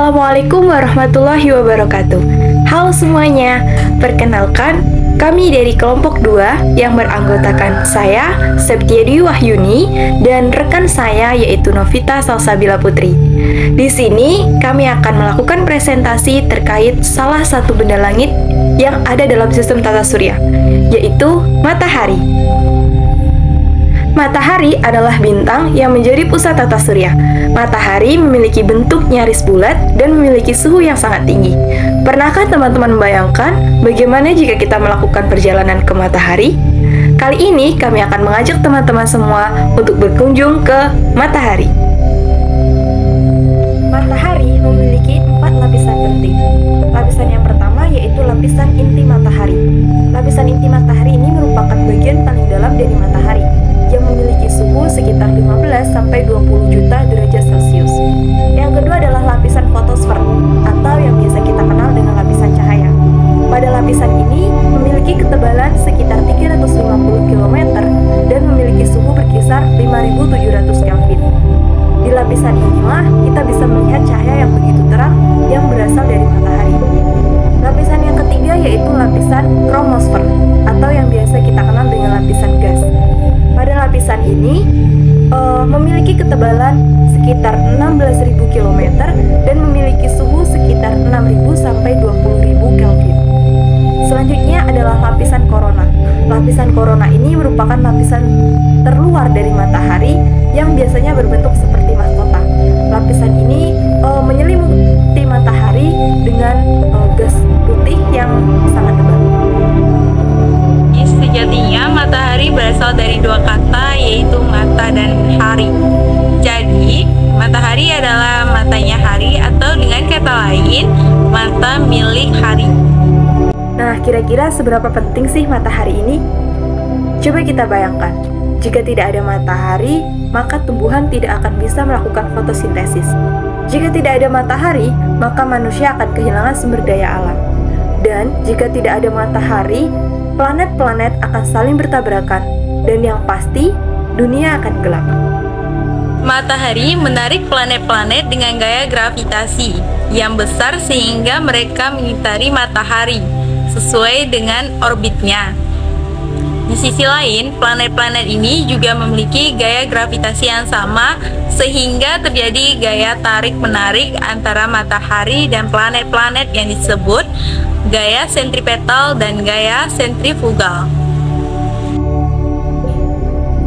Assalamualaikum warahmatullahi wabarakatuh. Halo semuanya, perkenalkan kami dari kelompok 2 yang beranggotakan saya, Septiadi Wahyuni, dan rekan saya yaitu Novita Salsabila Putri. Di sini kami akan melakukan presentasi terkait salah satu benda langit yang ada dalam sistem tata surya, yaitu matahari. Matahari adalah bintang yang menjadi pusat tata surya. Matahari memiliki bentuk nyaris bulat dan memiliki suhu yang sangat tinggi. Pernahkah teman-teman membayangkan bagaimana jika kita melakukan perjalanan ke matahari? Kali ini kami akan mengajak teman-teman semua untuk berkunjung ke matahari. Matahari memiliki 4 lapisan penting. Lapisan yang pertama yaitu lapisan inti matahari. Lapisan inti matahari ini merupakan bagian paling dalam dari matahari, yang memiliki suhu sekitar 15-20 juta derajat Celcius. Yang kedua adalah lapisan fotosfer, atau yang biasa kita kenal dengan lapisan cahaya. Pada lapisan ini memiliki ketebalan sekitar 350 km dan memiliki suhu berkisar 5700 Kelvin. Di lapisan inilah kita bisa melihat cahaya yang begitu terang yang berasal dari matahari. Lapisan yang ketiga yaitu lapisan kromosfer, atau yang biasa kita kenal dengan lapisan gas. Pada lapisan ini memiliki ketebalan sekitar 16.000 km dan memiliki suhu sekitar 6.000 sampai 20.000 Kelvin. Selanjutnya adalah lapisan korona. Lapisan korona ini merupakan lapisan terluar dari matahari yang biasanya berbentuk seperti mahkota. Lapisan ini menyelimuti matahari dengan gas putih yang sangat tebal. Sejatinya matahari berasal dari 2 kata, yaitu mata dan hari. Jadi, matahari adalah matanya hari, atau dengan kata lain, mata milik hari. Nah, kira-kira seberapa penting sih matahari ini? Coba kita bayangkan, jika tidak ada matahari, maka tumbuhan tidak akan bisa melakukan fotosintesis. Jika tidak ada matahari, maka manusia akan kehilangan sumber daya alam. Dan jika tidak ada matahari, planet-planet akan saling bertabrakan, dan yang pasti, dunia akan gelap. Matahari menarik planet-planet dengan gaya gravitasi yang besar sehingga mereka mengitari matahari sesuai dengan orbitnya. Di sisi lain, planet-planet ini juga memiliki gaya gravitasi yang sama sehingga terjadi gaya tarik-menarik antara matahari dan planet-planet yang disebut gaya sentripetal dan gaya sentrifugal.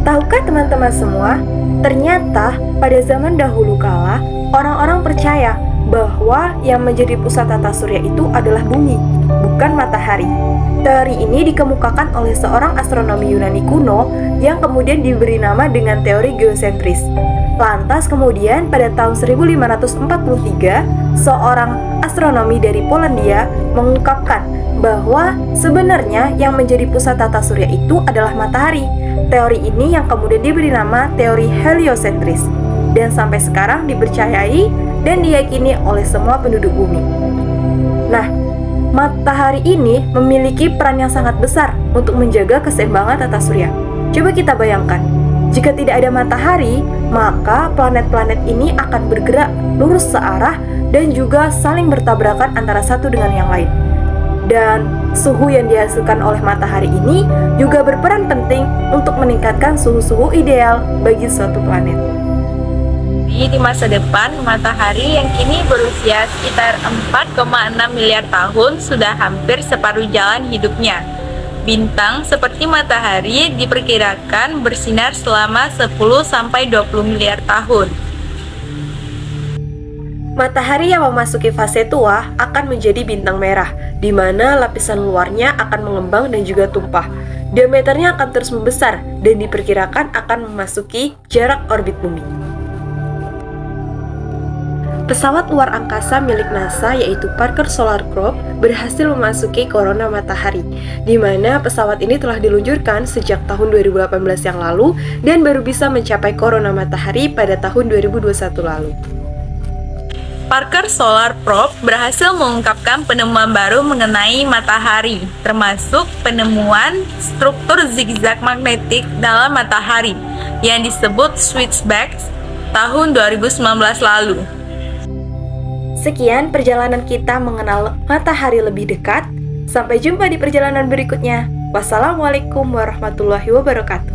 Tahukah teman-teman semua, ternyata pada zaman dahulu kala, orang-orang percaya bahwa yang menjadi pusat tata surya itu adalah bumi, bukan matahari. Teori ini dikemukakan oleh seorang astronomi Yunani kuno yang kemudian diberi nama dengan teori geosentris. Lantas kemudian pada tahun 1543, seorang astronomi dari Polandia mengungkapkan bahwa sebenarnya yang menjadi pusat tata surya itu adalah matahari. Teori ini yang kemudian diberi nama teori heliosentris, dan sampai sekarang dipercayai dan diyakini oleh semua penduduk bumi. Nah, matahari ini memiliki peran yang sangat besar untuk menjaga keseimbangan tata surya. Coba kita bayangkan, jika tidak ada matahari, maka planet-planet ini akan bergerak lurus searah dan juga saling bertabrakan antara satu dengan yang lain. Dan suhu yang dihasilkan oleh matahari ini juga berperan penting untuk meningkatkan suhu-suhu ideal bagi suatu planet. Di masa depan, matahari yang kini berusia sekitar 4,6 miliar tahun sudah hampir separuh jalan hidupnya. Bintang seperti matahari diperkirakan bersinar selama 10-20 miliar tahun. Matahari yang memasuki fase tua akan menjadi bintang merah, di mana lapisan luarnya akan mengembang dan juga tumpah. Diameternya akan terus membesar dan diperkirakan akan memasuki jarak orbit bumi. Pesawat luar angkasa milik NASA yaitu Parker Solar Probe berhasil memasuki korona matahari, di mana pesawat ini telah diluncurkan sejak tahun 2018 yang lalu dan baru bisa mencapai korona matahari pada tahun 2021 lalu. Parker Solar Probe berhasil mengungkapkan penemuan baru mengenai matahari, termasuk penemuan struktur zigzag magnetik dalam matahari yang disebut switchbacks tahun 2019 lalu. Sekian perjalanan kita mengenal matahari lebih dekat. Sampai jumpa di perjalanan berikutnya. Wassalamualaikum warahmatullahi wabarakatuh.